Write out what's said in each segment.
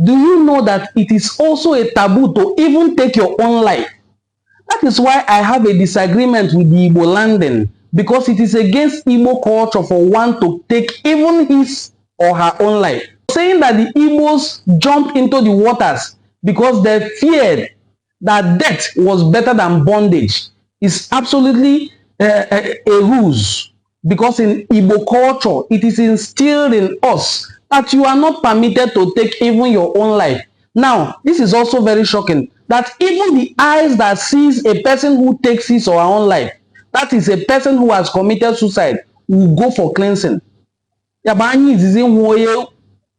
Do you know that it is also a taboo to even take your own life? That is why I have a disagreement with the Igbo landing, because it is against Igbo culture for one to take even his or her own life. Saying that the Igbos jumped into the waters because they feared that death was better than bondage is absolutely a ruse, because in Igbo culture it is instilled in us that you are not permitted to take even your own life. Now, this is also very shocking that even the eyes that sees a person who takes his or her own life, that is a person who has committed suicide, will go for cleansing. Yabani izizi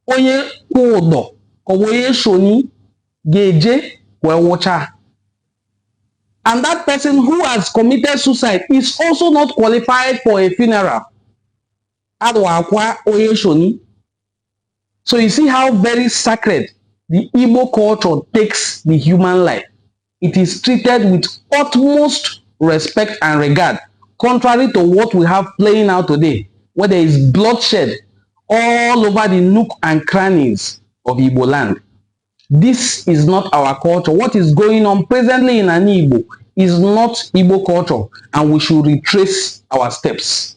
onye kwụ ụdọ onye shoni geje wewucha. And that person who has committed suicide is also not qualified for a funeral. So you see how very sacred the Igbo culture takes the human life. It is treated with utmost respect and regard, contrary to what we have playing out today, where there is bloodshed all over the nook and crannies of Igbo land. This is not our culture. What is going on presently in Ani-Igbo is not Igbo culture, and we should retrace our steps.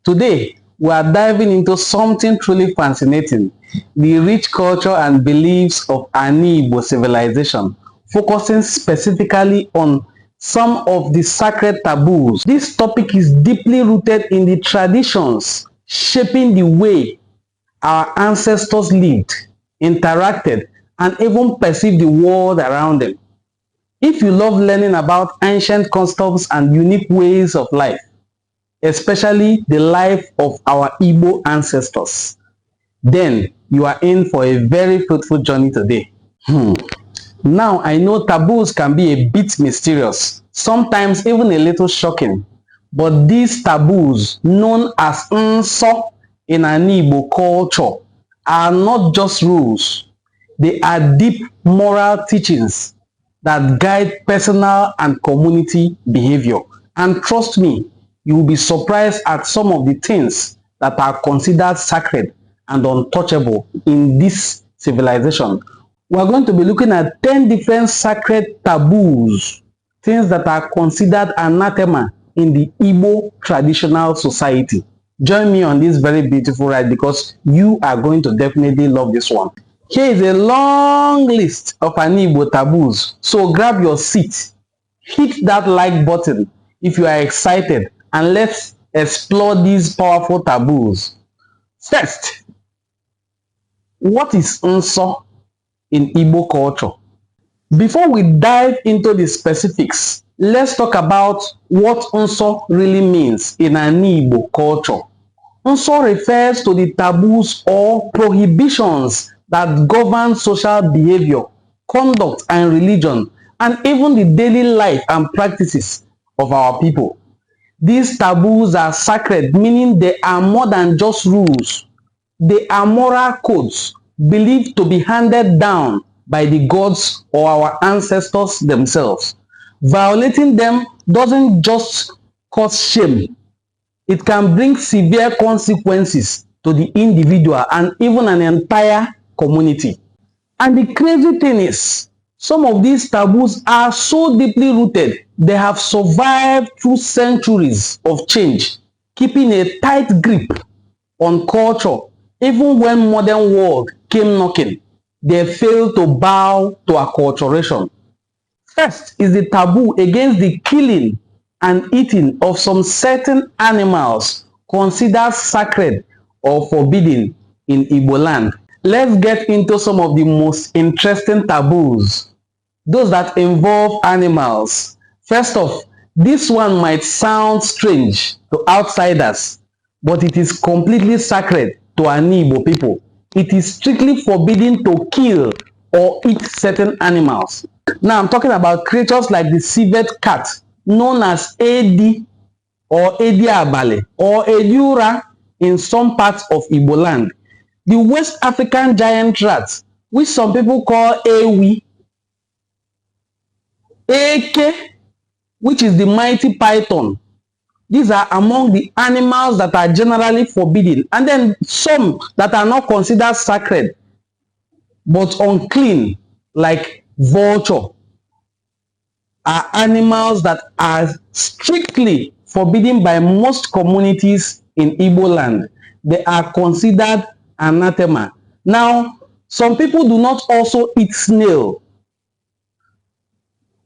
Today, we are diving into something truly fascinating, the rich culture and beliefs of Ani-Igbo civilization, focusing specifically on some of the sacred taboos. This topic is deeply rooted in the traditions shaping the way our ancestors lived, interacted, and even perceived the world around them. If you love learning about ancient customs and unique ways of life, especially the life of our Igbo ancestors, then you are in for a very fruitful journey today. Now, I know taboos can be a bit mysterious, sometimes even a little shocking, but these taboos, known as Nso in Ani-Igbo culture, are not just rules. They are deep moral teachings that guide personal and community behavior. And trust me, you will be surprised at some of the things that are considered sacred and untouchable in this civilization. We are going to be looking at 10 different sacred taboos, things that are considered anathema in the Igbo traditional society. Join me on this very beautiful ride, because you are going to definitely love this one. Here is a long list of Ani-Igbo taboos, so grab your seat, hit that like button if you are excited, and let's explore these powerful taboos. First, what is Nso in Igbo culture? Before we dive into the specifics, let's talk about what Nso really means in Ani-Igbo culture. Nso refers to the taboos or prohibitions that govern social behavior, conduct, and religion, and even the daily life and practices of our people. These taboos are sacred, meaning they are more than just rules. They are moral codes believed to be handed down by the gods or our ancestors themselves. Violating them doesn't just cause shame. It can bring severe consequences to the individual and even an entire community. And the crazy thing is, some of these taboos are so deeply rooted, they have survived through centuries of change, keeping a tight grip on culture. Even when modern world came knocking, they failed to bow to acculturation. First is the taboo against the killing and eating of some certain animals considered sacred or forbidden in Igbo land. Let's get into some of the most interesting taboos, those that involve animals. First off, this one might sound strange to outsiders, but it is completely sacred to Ani-Igbo people. It is strictly forbidden to kill or eat certain animals. Now I'm talking about creatures like the civet cat, known as Edi or Ediabale or Ediura in some parts of Igbo land. The West African giant rat, which some people call Ewi, Eke, which is the mighty python. These are among the animals that are generally forbidden. And then some that are not considered sacred, but unclean, like vulture, are animals that are strictly forbidden by most communities in Igbo land. They are considered anathema. Now, some people do not also eat snail.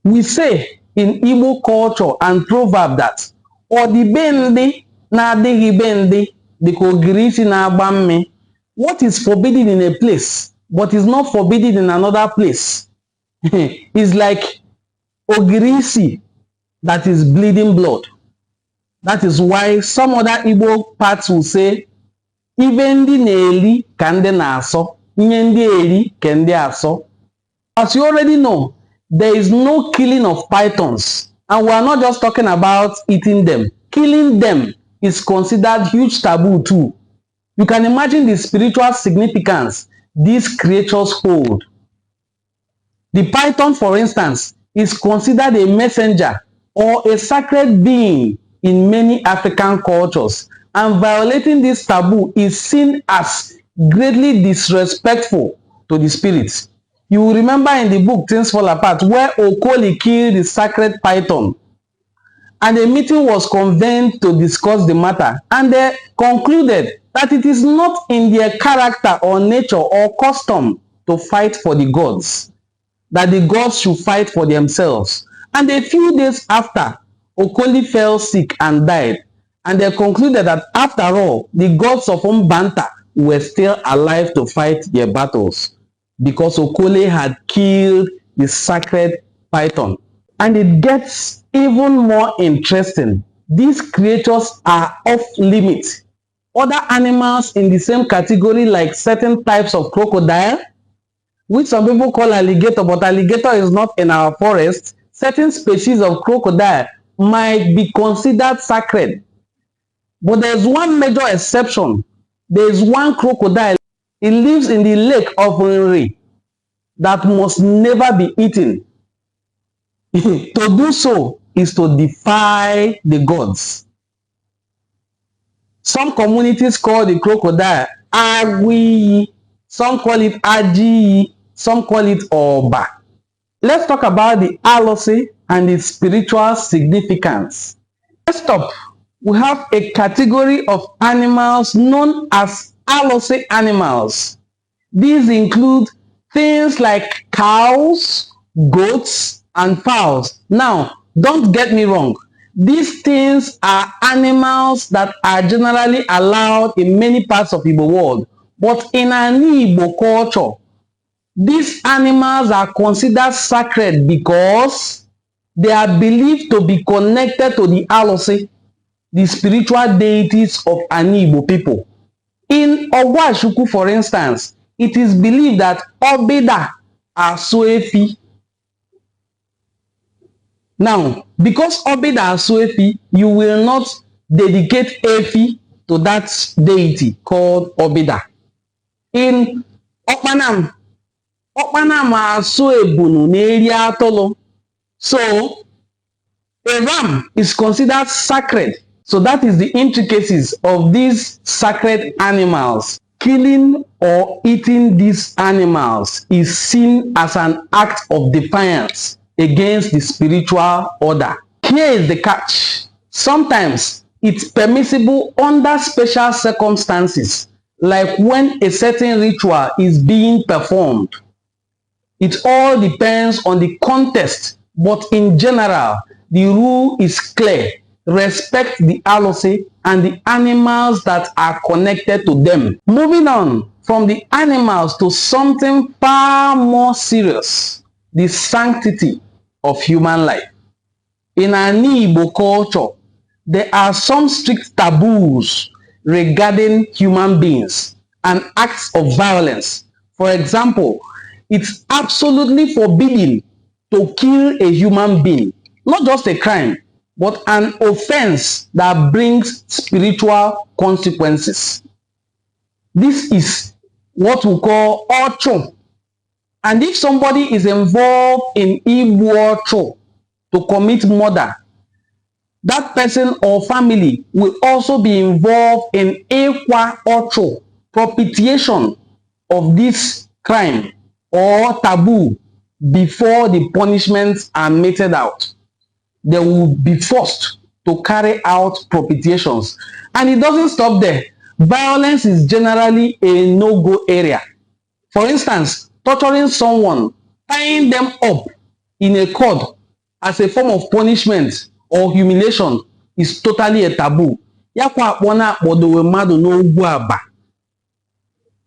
We say in Igbo culture and proverb that ọdịbendị na-adịghị be dịka ogiri isi na-agba mme. What is forbidden in a place but is not forbidden in another place is like ogiri isi that is bleeding blood. That is why some other Igbo parts will say ibe ndị na-eri ka ndị na-asọ, ihe ndị eri ka ndị asọ. As you already know, there is no killing of pythons, and we are not just talking about eating them. Killing them is considered huge taboo too. You can imagine the spiritual significance these creatures hold. The python, for instance, is considered a messenger or a sacred being in many African cultures, and violating this taboo is seen as greatly disrespectful to the spirits. You will remember in the book Things Fall Apart, where Okoli killed the sacred python, and a meeting was convened to discuss the matter, and they concluded that it is not in their character or nature or custom to fight for the gods, that the gods should fight for themselves. And a few days after, Okoli fell sick and died, and they concluded that after all, the gods of Mbanta were still alive to fight their battles, because Okoli had killed the sacred python. And it gets even more interesting. These creatures are off limits. Other animals in the same category, like certain types of crocodile, which some people call alligator, but alligator is not in our forest. Certain species of crocodile might be considered sacred. But there's one major exception. There's one crocodile. It lives in the lake of Nri that must never be eaten. To do so is to defy the gods. Some communities call the crocodile Agui, some call it Aji, some call it Oba. Let's talk about the Alose and its spiritual significance. First up, we have a category of animals known as Alose animals. These include things like cows, goats, and fowls. Now, don't get me wrong. These things are animals that are generally allowed in many parts of the world. But in Ani-Igbo culture, these animals are considered sacred because they are believed to be connected to the Alose, the spiritual deities of Ani-Igbo people. In Ogwashuku, for instance, it is believed that Obeda are Soefi. Now, because Obeda are Soefi, you will not dedicate Efi to that deity called Obeda. In Okpanam are Soebunu Neria Tolo. So, a ram is considered sacred. So that is the intricacies of these sacred animals. Killing or eating these animals is seen as an act of defiance against the spiritual order. Here is the catch. Sometimes it's permissible under special circumstances, like when a certain ritual is being performed. It all depends on the context, but in general, the rule is clear. Respect the Alose and the animals that are connected to them. Moving on from the animals to something far more serious, the sanctity of human life. In Ani-Igbo culture, there are some strict taboos regarding human beings and acts of violence. For example, it's absolutely forbidden to kill a human being, not just a crime, but an offense that brings spiritual consequences. This is what we call Ocho. And if somebody is involved in Igbo Ocho, to commit murder, that person or family will also be involved in equa otro, propitiation of this crime or taboo before the punishments are meted out. They will be forced to carry out propitiations. And it doesn't stop there. Violence is generally a no-go area. For instance, torturing someone, tying them up in a cord as a form of punishment or humiliation is totally a taboo.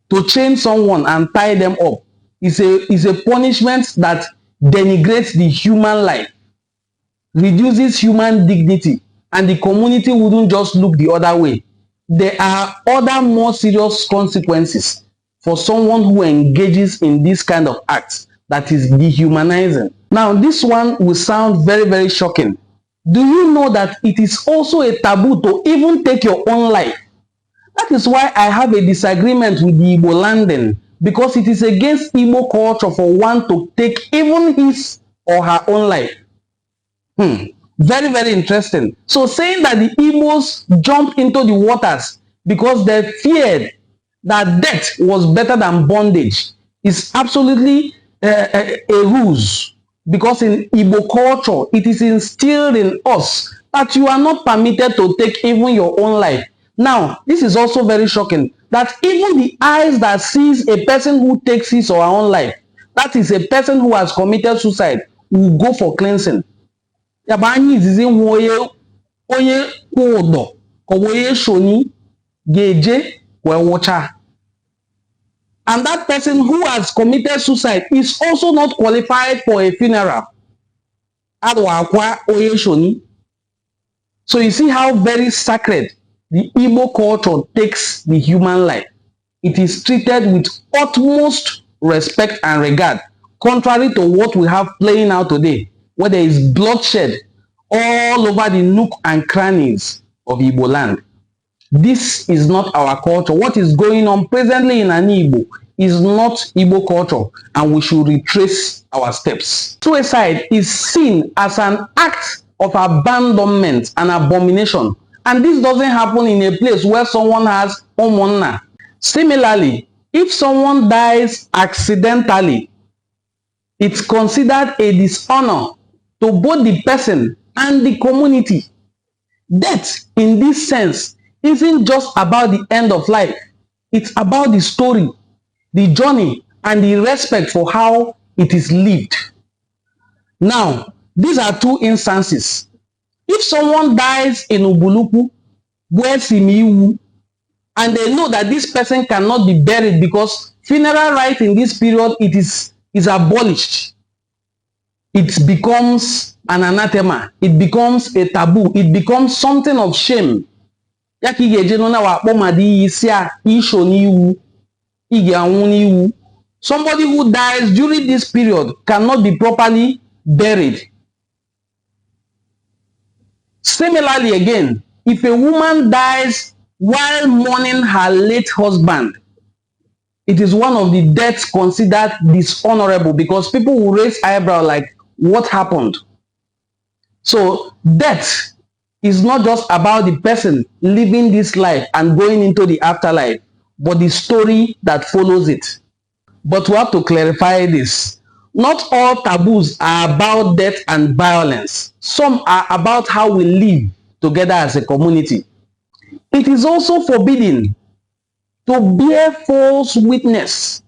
To chain someone and tie them up is a punishment that denigrates the human life, reduces human dignity, and the community wouldn't just look the other way. There are other more serious consequences for someone who engages in this kind of acts that is dehumanizing. Now, this one will sound very, very shocking. Do you know that it is also a taboo to even take your own life? That is why I have a disagreement with the Igbo landing, because it is against Igbo culture for one to take even his or her own life. Very, very interesting. So saying that the Igbos jumped into the waters because they feared that death was better than bondage is absolutely a ruse. Because in Igbo culture, it is instilled in us that you are not permitted to take even your own life. Now, this is also very shocking, that even the eyes that sees a person who takes his or her own life, that is a person who has committed suicide, will go for cleansing. And that person who has committed suicide is also not qualified for a funeral. So you see how very sacred the Igbo culture takes the human life. It is treated with utmost respect and regard, contrary to what we have playing out today, where there is bloodshed all over the nook and crannies of Igbo land. This is not our culture. What is going on presently in Ani-Igbo is not Igbo culture, and we should retrace our steps. Suicide is seen as an act of abandonment and abomination, and this doesn't happen in a place where someone has omonna. Similarly, if someone dies accidentally, it's considered a dishonor to both the person and the community. Death, in this sense, isn't just about the end of life. It's about the story, the journey, and the respect for how it is lived. Now, these are two instances. If someone dies in Ubuluku, and they know that this person cannot be buried because funeral right in this period is abolished, it becomes an anathema, it becomes a taboo, it becomes something of shame. Somebody who dies during this period cannot be properly buried. Similarly again, if a woman dies while mourning her late husband, it is one of the deaths considered dishonorable, because people will raise eyebrow like, what happened? So death is not just about the person living this life and going into the afterlife, but the story that follows it. But we have to clarify this. Not all taboos are about death and violence. Some are about how we live together as a community. It is also forbidden to bear false witness.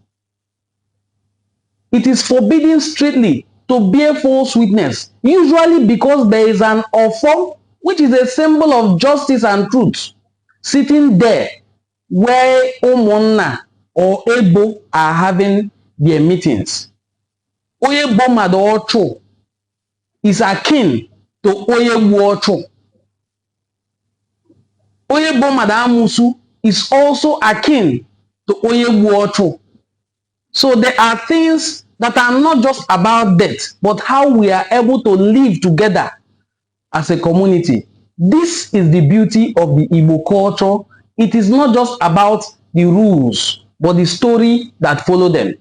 It is forbidden strictly to bear false witness, usually because there is an offer, which is a symbol of justice and truth, sitting there where Omonna or Ebo are having their meetings. Oyebo Madocho is akin to Oyebo Ocho. Oyebo Madamusu is also akin to Oyebo Ocho. So there are things that are not just about death, but how we are able to live together as a community. This is the beauty of the Igbo culture. It is not just about the rules, but the story that follow them.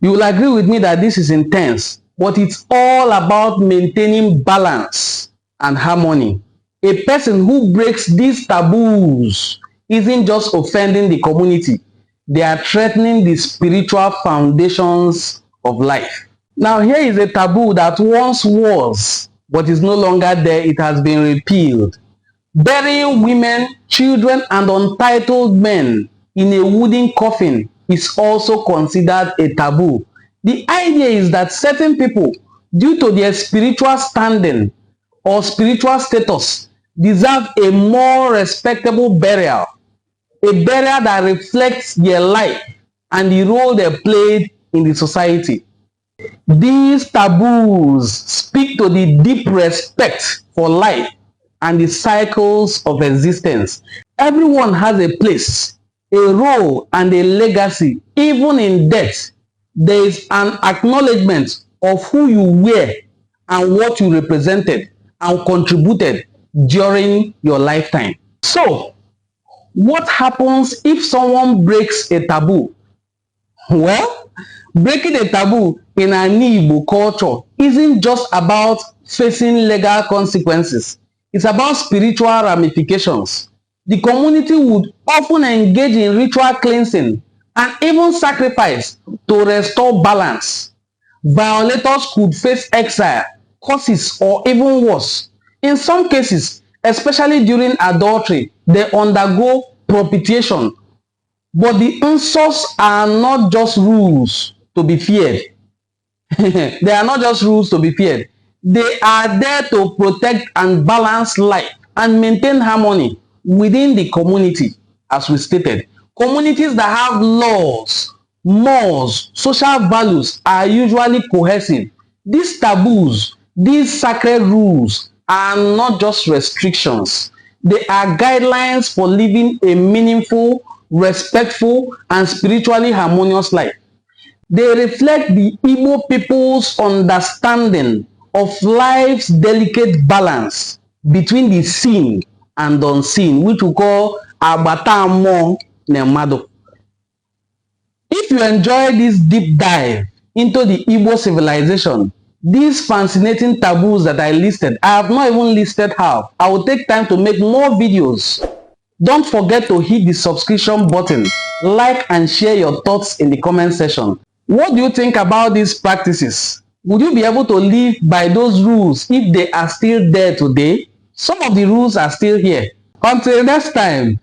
You will agree with me that this is intense. but it's all about maintaining balance and harmony. A person who breaks these taboos isn't just offending the community, they are threatening the spiritual foundations of life. Now, here is a taboo that once was, but is no longer there. It has been repealed. Burying women, children, and untitled men in a wooden coffin is also considered a taboo. The idea is that certain people, due to their spiritual standing or spiritual status, deserve a more respectable burial, a burial that reflects their life and the role they played in the society. These taboos speak to the deep respect for life and the cycles of existence. Everyone has a place, a role, and a legacy. Even in death, there is an acknowledgement of who you were and what you represented and contributed during your lifetime. So, what happens if someone breaks a taboo? Well, breaking a taboo in Ani-Igbo culture isn't just about facing legal consequences. It's about spiritual ramifications. The community would often engage in ritual cleansing and even sacrifice to restore balance. Violators could face exile, curses, or even worse. In some cases, especially during adultery, they undergo propitiation. But the insults are not just rules to be feared. They are not just rules to be feared. They are there to protect and balance life and maintain harmony within the community, as we stated. Communities that have laws, mores, social values are usually cohesive. These taboos, these sacred rules are not just restrictions. They are guidelines for living a meaningful, respectful, and spiritually harmonious life. They reflect the Igbo people's understanding of life's delicate balance between the seen and unseen, which we call agbata mmụọ na mmadụ. If you enjoy this deep dive into the Igbo civilization, these fascinating taboos that I listed, I have not even listed half. I will take time to make more videos. Don't forget to hit the subscription button, like and share your thoughts in the comment section. What do you think about these practices? Would you be able to live by those rules if they are still there today? Some of the rules are still here. Until next time,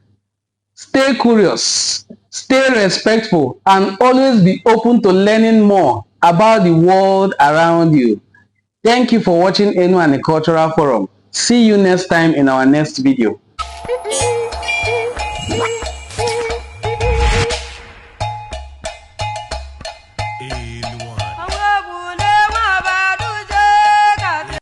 stay curious, stay respectful, and always be open to learning more about the world around you. Thank you for watching Enu and the Cultural Forum. See you next time in our next video.